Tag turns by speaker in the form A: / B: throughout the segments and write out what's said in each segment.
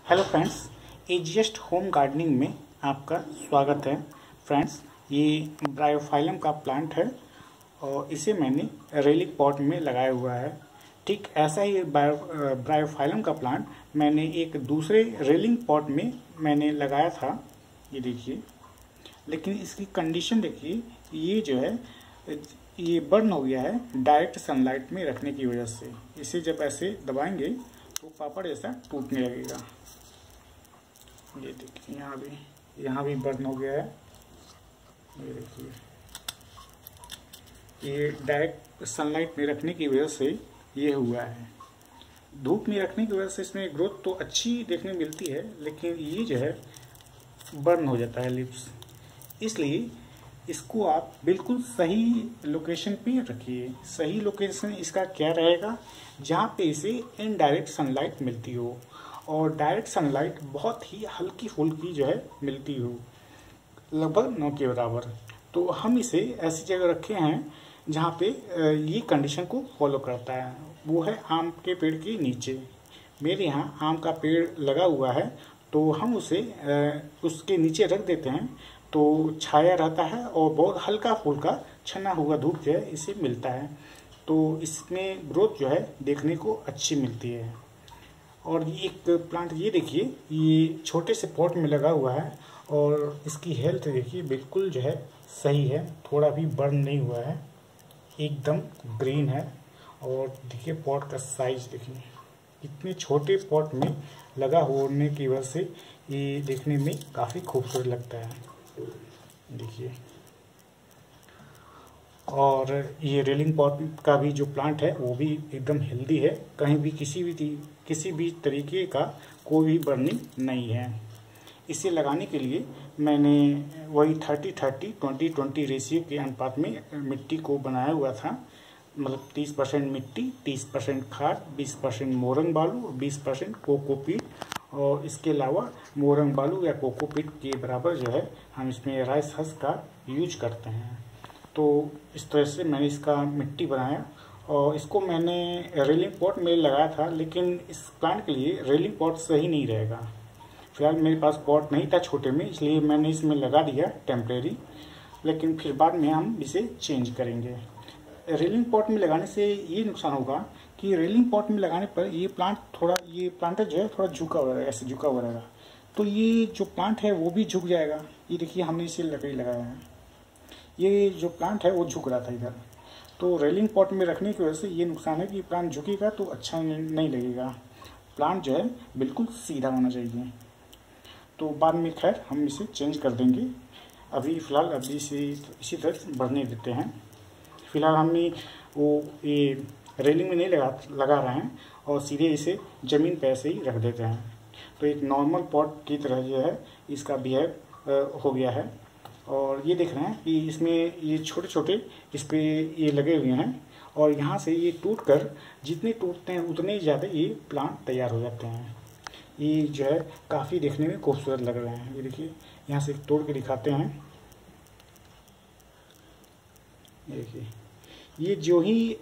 A: Hello friends, एजीएस्ट home gardening में आपका स्वागत है। फ्रेंड्स, ये ब्रायोफाइलम का प्लांट है और इसे मैंने रेलिक पॉट में लगाया हुआ है। ठीक ऐसा ही ब्रायोफाइलम का प्लांट मैंने एक दूसरे रेलिंग पॉट में मैंने लगाया था, ये देखिए। लेकिन इसकी कंडीशन देखिए, ये जो है ये बर्न हो गया है डायरेक्ट सनलाइट में रखने की वजह से। इसे जब ऐसे दबाएंगे तो पापड़ जैसा टूटने लगेगा। ये देखिए, यहाँ भी बर्न हो गया है। ये देखिए, ये डायरेक्ट सनलाइट में रखने की वजह से ये हुआ है। धूप में रखने की वजह से इसमें ग्रोथ तो अच्छी देखने मिलती है, लेकिन ये जो है बर्न हो जाता है लिप्स। इसलिए इसको आप बिल्कुल सही लोकेशन पे रखिए। सही लोकेशन इसका क्या रहेगा, जहाँ पे इसे इनडायरेक्ट सनलाइट मिलती हो और डायरेक्ट सनलाइट बहुत ही हल्की फुल्की जो है मिलती हो, लगभग 9 के बराबर। तो हम इसे ऐसी जगह रखे हैं जहाँ पे ये कंडीशन को फॉलो करता है। वो है आम के पेड़ के नीचे। मेरे यहाँ आम का पेड़ लगा हुआ है, तो हम उसे उसके नीचे रख देते हैं, तो छाया रहता है और बहुत हल्का फुल्का छना हुआ धूप जो है इसे मिलता है। तो इसमें ग्रोथ जो है देखने को अच्छी मिलती है। और ये एक प्लांट ये देखिए, ये छोटे से पॉट में लगा हुआ है और इसकी हेल्थ देखिए बिल्कुल जो है सही है, थोड़ा भी बर्न नहीं हुआ है, एकदम ग्रीन है। और देखिए पॉट का साइज देखिए, इतने छोटे पॉट में लगा होने की वजह से ये देखने में काफ़ी खूबसूरत लगता है। देखिए, और ये रेलिंग पॉट का भी जो प्लांट है वो भी एकदम हेल्दी है। कहीं भी किसी भी तरीके का कोई भी बर्निंग नहीं है। इसे लगाने के लिए मैंने वही 30-30 20-20 रेशियो के अनुपात में मिट्टी को बनाया हुआ था। मतलब 30% मिट्टी, 30% खाद, 20% मोरंग बालू और 20% कोकोपीट। और इसके अलावा मोरंग बालू या कोकोपीट के बराबर जो है हम इसमें राइस हस्क का यूज करते हैं। तो इस तरह से मैंने इसका मिट्टी बनाया और इसको मैंने रेलिंग पॉट में लगाया था, लेकिन इस प्लांट के लिए रेलिंग पॉट सही नहीं रहेगा। फिलहाल मेरे पास पॉट नहीं था छोटे में, इसलिए मैंने इसमें लगा दिया टेम्परेरी, लेकिन फिर बाद में हम इसे चेंज करेंगे। रेलिंग पॉट में लगाने से ये नुकसान होगा कि रेलिंग पॉट में लगाने पर ये प्लांटर जो है थोड़ा झुका हुआ रहेगा, ऐसे झुका हुआ रहेगा, तो ये जो प्लांट है वो भी झुक जाएगा। ये देखिए, हमने इसे लकड़ी लगाया है, ये जो प्लांट है वो झुक रहा था इधर। तो रेलिंग पॉट में रखने की वजह से ये नुकसान है कि प्लांट झुकेगा तो अच्छा नहीं लगेगा। प्लांट जो है बिल्कुल सीधा होना चाहिए। तो बाद में खैर हम इसे चेंज कर देंगे। अभी फ़िलहाल इसी तरह बढ़ने देते हैं। फिलहाल हमने वो ये रेलिंग में नहीं लगा रहे हैं और सीधे इसे ज़मीन पे ऐसे ही रख देते हैं। तो एक नॉर्मल पॉट की तरह जो है इसका बिहेव हो गया है। और ये देख रहे हैं कि इसमें ये छोटे छोटे इस पर ये लगे हुए हैं और यहाँ से ये टूटकर जितने टूटते हैं उतने ही ज़्यादा ये प्लांट तैयार हो जाते हैं। ये जो है काफ़ी देखने में खूबसूरत लग रहे हैं। ये देखिए, यहाँ से तोड़ के दिखाते हैं। ये देखिए, ये जो ही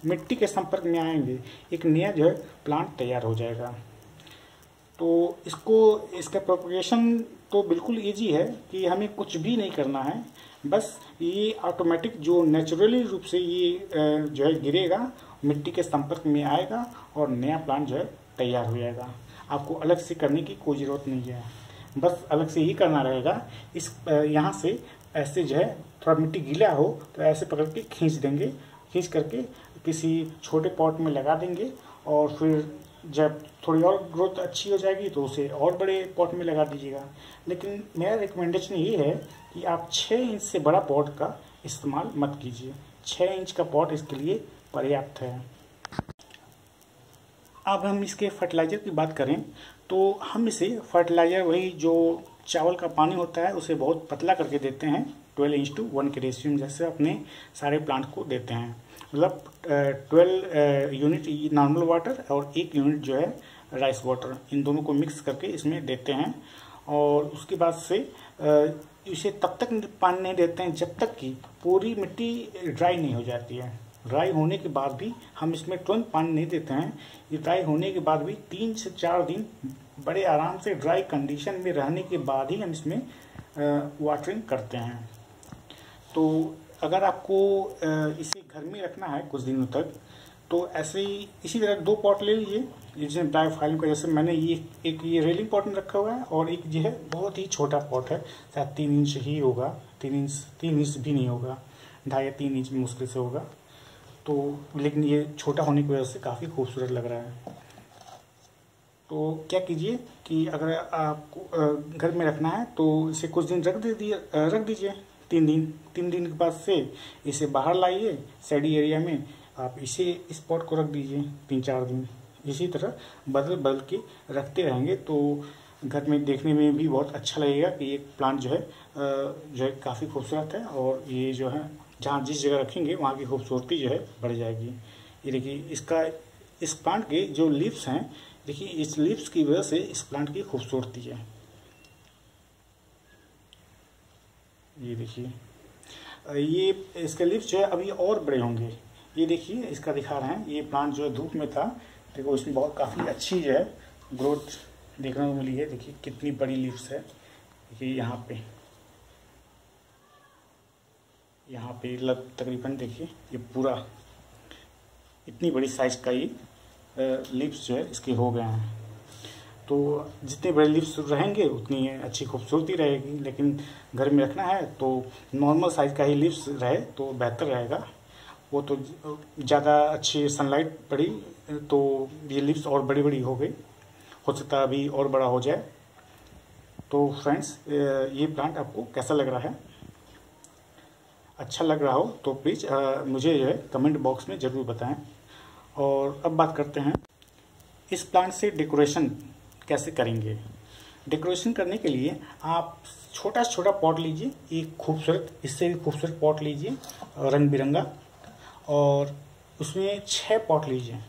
A: मिट्टी के संपर्क में आएंगे एक नया जो है प्लांट तैयार हो जाएगा। तो इसका प्रोपगेशन तो बिल्कुल इजी है कि हमें कुछ भी नहीं करना है, बस ये ऑटोमेटिक जो नेचुरली रूप से ये जो है गिरेगा, मिट्टी के संपर्क में आएगा और नया प्लांट जो है तैयार हो जाएगा। आपको अलग से करने की कोई ज़रूरत नहीं है, बस अलग से ही करना रहेगा। यहाँ से ऐसे जो है थोड़ा मिट्टी गीला हो तो ऐसे पकड़ के खींच देंगे, खींच करके किसी छोटे पॉट में लगा देंगे और फिर जब थोड़ी और ग्रोथ अच्छी हो जाएगी तो उसे और बड़े पॉट में लगा दीजिएगा। लेकिन मेरा रिकमेंडेशन ये है कि आप 6 इंच से बड़ा पॉट का इस्तेमाल मत कीजिए। 6 इंच का पॉट इसके लिए पर्याप्त है। अब हम इसके फर्टिलाइज़र की बात करें तो हम इसे फर्टिलाइज़र वही जो चावल का पानी होता है उसे बहुत पतला करके देते हैं, 12:1 के रेशियो में, जैसे अपने सारे प्लांट को देते हैं। मतलब 12 यूनिट नॉर्मल वाटर और 1 यूनिट जो है राइस वाटर, इन दोनों को मिक्स करके इसमें देते हैं। और उसके बाद से इसे तब तक पानी नहीं देते हैं जब तक कि पूरी मिट्टी ड्राई नहीं हो जाती है। ड्राई होने के बाद भी हम इसमें तुरंत पानी नहीं देते हैं। ये ड्राई होने के बाद भी 3 से 4 दिन बड़े आराम से ड्राई कंडीशन में रहने के बाद ही हम इसमें वाटरिंग करते हैं। तो अगर आपको इसे घर में रखना है कुछ दिनों तक, तो ऐसे ही इसी तरह 2 पॉट ले लीजिए, जिसमें डायफाइल्म का, जैसे मैंने ये रेलिंग पॉट में रखा हुआ है, और एक जो है बहुत ही छोटा पॉट है, शायद 3 इंच ही होगा, 3 इंच भी नहीं होगा, 2.5 या 3 इंच मुश्किल से होगा। तो लेकिन ये छोटा होने की वजह से काफ़ी खूबसूरत लग रहा है। तो क्या कीजिए कि अगर आपको घर में रखना है तो इसे कुछ दिन रख दीजिए, 3 दिन के बाद से इसे बाहर लाइए, शैडी एरिया में आप इस पॉट को रख दीजिए 3-4 दिन। इसी तरह बदल के रखते रहेंगे तो घर में देखने में भी बहुत अच्छा लगेगा कि एक प्लांट जो है काफ़ी खूबसूरत है, और ये जो है जहाँ जिस जगह रखेंगे वहाँ की खूबसूरती जो है बढ़ जाएगी। ये देखिए इस प्लांट के जो लीव्स हैं, देखिए इस लीव्स की वजह से इस प्लांट की खूबसूरती है। ये देखिए ये इसके लीव्स जो है अभी और बड़े होंगे। ये देखिए इसका दिखा रहे हैं, ये प्लांट जो है धूप में था, देखो इसमें बहुत काफ़ी अच्छी जो है ग्रोथ देखने को मिली है। देखिए कितनी बड़ी लीव्स है। देखिए यहाँ पे तकरीबन देखिए ये पूरा इतनी बड़ी साइज का ये लीव्स जो है इसके हो गए हैं। तो जितने बड़े लीव्स रहेंगे उतनी अच्छी खूबसूरती रहेगी, लेकिन घर में रखना है तो नॉर्मल साइज का ही लीव्स रहे तो बेहतर रहेगा। वो तो ज़्यादा अच्छी सनलाइट पड़ी तो ये लीव्स और बड़ी बड़ी हो गई, हो सकता है अभी और बड़ा हो जाए। तो फ्रेंड्स ये प्लांट आपको कैसा लग रहा है? अच्छा लग रहा हो तो प्लीज़ मुझे जो है कमेंट बॉक्स में ज़रूर बताएं। और अब बात करते हैं इस प्लांट से डेकोरेशन कैसे करेंगे। डेकोरेशन करने के लिए आप छोटा से छोटा पॉट लीजिए, एक खूबसूरत, इससे भी खूबसूरत पॉट लीजिए रंग बिरंगा, और उसमें 6 पॉट लीजिए।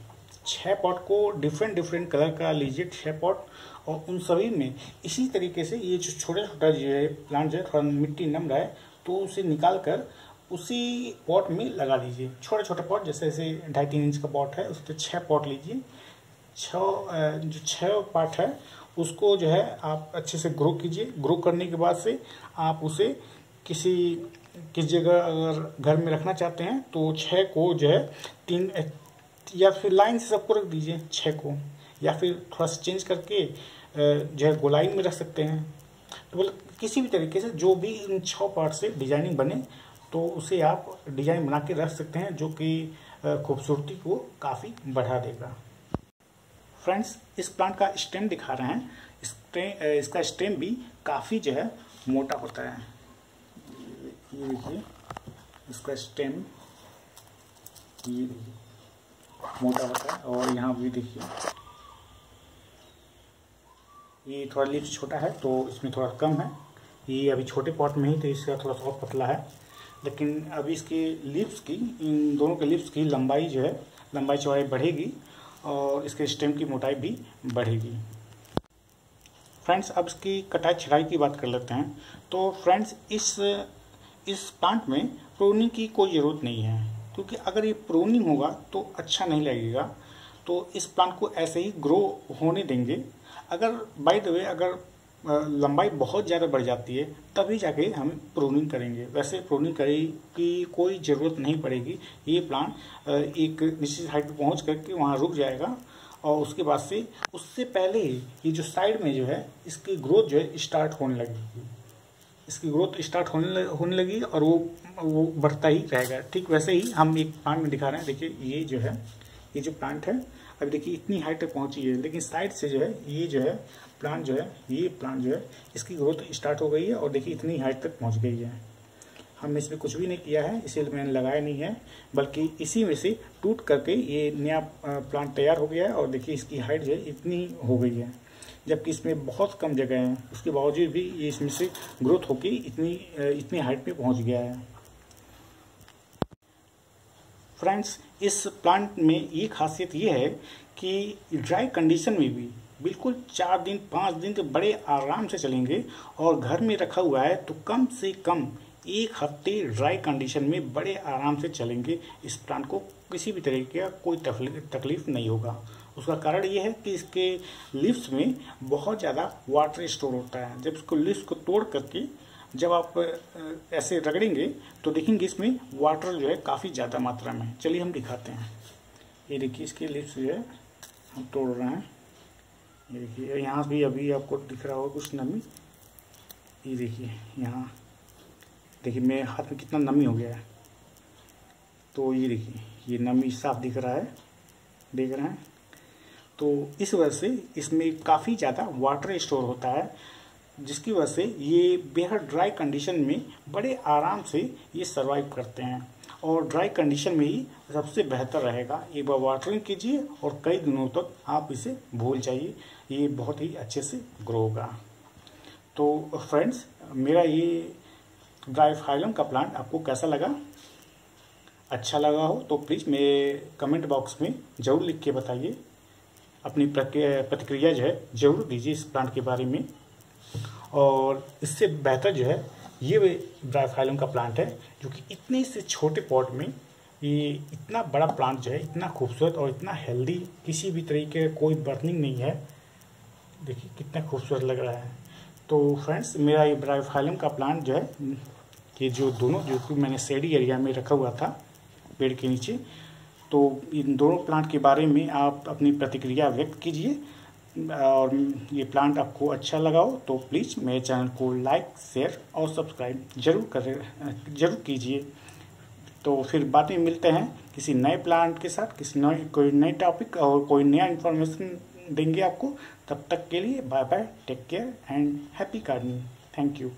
A: 6 पॉट को डिफरेंट कलर का लीजिए, 6 पॉट, और उन सभी में इसी तरीके से ये जो छोटा जो है प्लांट जो है थोड़ा मिट्टी नम रहा है तो उसे निकाल कर उसी पॉट में लगा दीजिए। छोटा पॉट जैसे 2.5-3 इंच का पॉट है, उसके 6 पॉट लीजिए। जो 6 पार्ट है उसको जो है आप अच्छे से ग्रो कीजिए। ग्रो करने के बाद से आप उसे किस जगह अगर घर में रखना चाहते हैं तो 6 को जो है 3 या फिर लाइन से सबको रख दीजिए 6 को, या फिर थोड़ा सा चेंज करके जो है गोलाई में रख सकते हैं। तो मतलब किसी भी तरीके से जो भी इन 6 पार्ट से डिजाइनिंग बने तो उसे आप डिजाइन बना के रख सकते हैं, जो कि खूबसूरती को काफ़ी बढ़ा देगा। फ्रेंड्स इस प्लांट का स्टेम दिखा रहे हैं, इसका स्टेम भी काफ़ी जो है मोटा होता है। ये देखिए इसका स्टेम ये मोटा होता है, और यहाँ भी देखिए ये थोड़ा लीफ छोटा है तो इसमें थोड़ा कम है। ये अभी छोटे पॉट में ही तो इसका थोड़ा सा और पतला है, लेकिन अभी इसके लीव्स की, इन दोनों के लीव्स की लंबाई जो है, लंबाई चौड़ाई बढ़ेगी और इसके स्टेम की मोटाई भी बढ़ेगी। फ्रेंड्स अब इसकी कटाई छटाई की बात कर लेते हैं। तो फ्रेंड्स इस प्लांट में प्रूनिंग की कोई ज़रूरत नहीं है, क्योंकि अगर ये प्रूनिंग होगा तो अच्छा नहीं लगेगा। तो इस प्लांट को ऐसे ही ग्रो होने देंगे। अगर बाय द वे अगर लंबाई बहुत ज़्यादा बढ़ जाती है तभी जाके हम प्रूनिंग करेंगे, वैसे प्रूनिंग करने की कोई ज़रूरत नहीं पड़ेगी। ये प्लांट एक निश्चित हाइट पर पहुँच करके वहाँ रुक जाएगा, और उसके बाद से उससे पहले ही ये जो साइड में जो है इसकी ग्रोथ जो है स्टार्ट होने लगेगी। इसकी ग्रोथ स्टार्ट होने लगी और वो बढ़ता ही रहेगा। ठीक वैसे ही हम एक प्लांट में दिखा रहे हैं। देखिए ये जो प्लांट है अभी देखिए इतनी हाइट तक पहुंची है, लेकिन साइड से जो है ये प्लांट जो है इसकी ग्रोथ स्टार्ट हो गई है, और देखिए इतनी हाइट तक पहुंच गई है। हमने इसमें कुछ भी नहीं किया है, इसीलिए मैंने लगाया नहीं है, बल्कि इसी में से टूट करके ये नया प्लांट तैयार हो गया है। और देखिए इसकी हाइट जो है इतनी हो गई है, जबकि इसमें बहुत कम जगह है, उसके बावजूद भी ये इसमें से ग्रोथ होकर इतनी हाइट पे पहुंच गया है। फ्रेंड्स इस प्लांट में ये खासियत ये है कि ड्राई कंडीशन में भी बिल्कुल 4 दिन 5 दिन तो बड़े आराम से चलेंगे, और घर में रखा हुआ है तो कम से कम 1 हफ्ते ड्राई कंडीशन में बड़े आराम से चलेंगे। इस प्लांट को किसी भी तरीके का कोई तकलीफ नहीं होगा। उसका कारण ये है कि इसके लीव्स में बहुत ज़्यादा वाटर स्टोर होता है। जब इसको लीव्स को तोड़ करके जब आप ऐसे रगड़ेंगे तो देखेंगे इसमें वाटर जो है काफ़ी ज़्यादा मात्रा में। चलिए हम दिखाते हैं। ये देखिए इसके लीव्स जो है हम तोड़ रहे हैं। ये देखिए यहाँ भी अभी आपको दिख रहा होगा कुछ नमी। ये देखिए यहाँ देखिए मेरे हाथ में कितना नमी हो गया है। तो ये देखिए ये नमी साफ दिख रहा है, देख रहे हैं। तो इस वजह से इसमें काफ़ी ज़्यादा वाटर स्टोर होता है, जिसकी वजह से ये बेहद ड्राई कंडीशन में बड़े आराम से ये सर्वाइव करते हैं। और ड्राई कंडीशन में ही सबसे बेहतर रहेगा। एक बार वाटरिंग कीजिए और कई दिनों तक आप इसे भूल जाइए, ये बहुत ही अच्छे से ग्रो होगा। तो फ्रेंड्स, मेरा ये ब्रायोफाइलम का प्लांट आपको कैसा लगा? अच्छा लगा हो तो प्लीज़ मेरे कमेंट बॉक्स में ज़रूर लिख के बताइए। अपनी प्रतिक्रिया जो है ज़रूर दीजिए इस प्लांट के बारे में। और इससे बेहतर जो है ये ब्रायोफाइलम का प्लांट है, जो कि इतने से छोटे पॉट में ये इतना बड़ा प्लांट जो है, इतना खूबसूरत और इतना हेल्दी, किसी भी तरीके का कोई बर्निंग नहीं है। देखिए कितना खूबसूरत लग रहा है। तो फ्रेंड्स, मेरा ये ब्रायोफाइलम का प्लांट जो है, ये जो दोनों जो कि मैंने शेडी एरिया में रखा हुआ था पेड़ के नीचे, तो इन दोनों प्लांट के बारे में आप अपनी प्रतिक्रिया व्यक्त कीजिए। और ये प्लांट आपको अच्छा लगा हो तो प्लीज़ मेरे चैनल को लाइक, शेयर और सब्सक्राइब जरूर कीजिए। तो फिर बाद में मिलते हैं किसी नए प्लांट के साथ, कोई नए टॉपिक और कोई नया इन्फॉर्मेशन देंगे आपको। तब तक के लिए bye bye, take care and happy gardening. Thank you.